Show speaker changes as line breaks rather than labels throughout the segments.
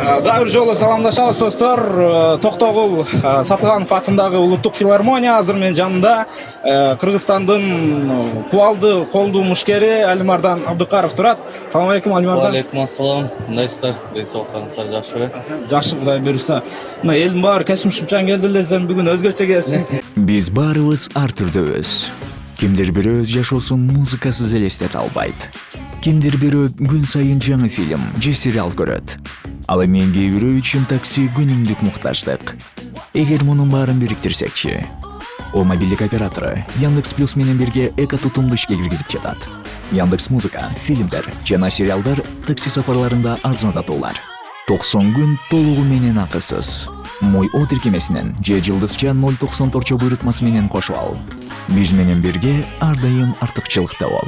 Дагы бир жолу саламдашабыз достор. Токтогул Сатылганов атындагы улуттук филармония азыр менин жанымда Кыргызстандын кубалды колдуу мушкери Алимардан Абдыкаров турат. Салам алейкум, Алимардан.
Алейкум ассалам. Кандайсыздар? Денсаулыктарыңыздар жакшыбы?
Жакшы, Кудай буюрса. Мына элдин баары кесимшимчан келди эле, сен бүгүн өзгөчө келсиң.
Биз баарыбыз ар түрдөбүз. Кимдир бирөө өз жашоосун музыкасыз элестете албайт. Кимдир бирөө күн сайын жаңы фильм же сериал көрөт. Ал эми кээ бирөө үчүн такси күнүмдүк муктаждык. Эгер мунун баарын бириктирсекчи, о мобилдик оператору Яндекс Плюс менен бирге эко тутумду ишке киргизип жатат. Яндекс Музыка, фильмдер жана сериалдар такси сапарларында арзандатуулар. 90 күн толугу менен акысыз. Мой о тиркемесинен же жылдызча 0.94 буйрутмасы менен кошуп ал. Биз менен бирге ар дайым артыкчылыкта бол.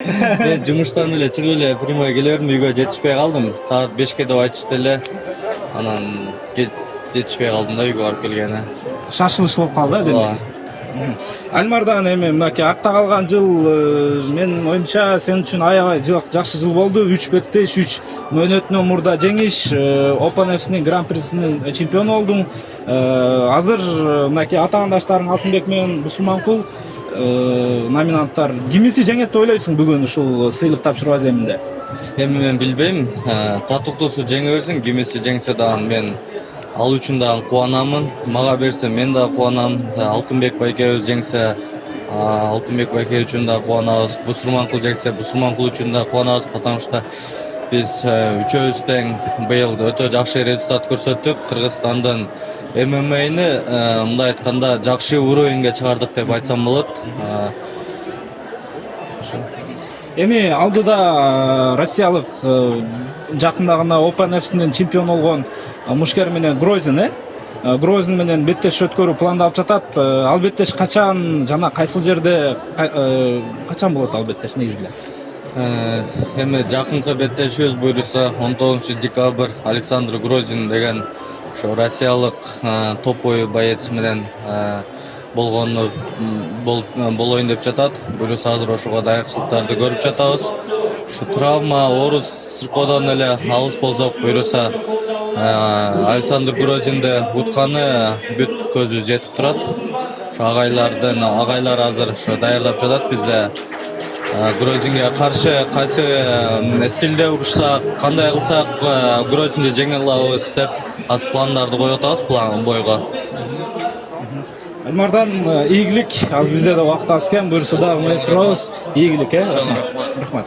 Мен жумуштан эле чыгып эле прямой келерим, үйгө жетишпей калдым. Саат 5ке деп айтышты эле. Анан жетишпей калдым да үйгө барып келгене.
Шашылыш болуп калды демек. Алимардан эми мынакей артта калган жыл менин оюмча сен үчүн аябай жакшы жыл болду. 3 беттеш, 3 мөөнөтүнөн мурда жеңиш, Open FC'нин гран-присинин чемпиону болдуң. Азыр мынакей атаандаштарың Алтынбек менен Бусурманкул номинанттар кимиси жеңет деп ойлойсуң бүгүн ушул сыйлык тапшыруу аземинде?
Эми мен билбейм. Татыктуусу жеңе берсин, кимиси жеңсе дагы мен ал үчүн дагы кубанамын. Мага берсе мен дагы кубанам. Алтынбек байкебиз жеңсе, Алтынбек байке үчүн дагы кубанабыз. Бусурманкул жеңсе, Бусурманкул үчүн дагы кубанабыз, потому что биз үчөөбүз тең быйыл өтө жакшы результат көрсөттүк. Кыргызстандын ММА'ны мындай айтканда жакшы уровеньге чыгардык деп айтсам болот.
Эми алдыда россиялык жакында гана Open FC'нин чемпиону болгон мушкер менен Грозин, Грозин менен беттеш өткөрүү пландалып жатат. Албеттеш качан жана кайсыл жерде качан болот албеттеш негизинен?
Эми жакынкы беттешибиз буйруса 19 декабрь Александр Грозин деген ошо россиялык топовый боец менен болоюн деп жатат. Буюрса азыр ошого даярчылыктарды көрүп жатабыз. Ушу травма, ооруз сыркоодон эле алыс болсок, буюрса Александр Грозинди утканы бүт көзүбүз жетип турат. Ошо агайлар азыр ошо даярдап жатат. Бизде Грозинге каршы кайсы стилде урушсак, кандай кылсак Грозинди жеңе алабыз деп аз пландарды коюп атабыз бойго.
Алимардан ийгилик, аз бизде да убакыт аз экен, буюрса дагы мейкробуз. Ийгилик, рахмат.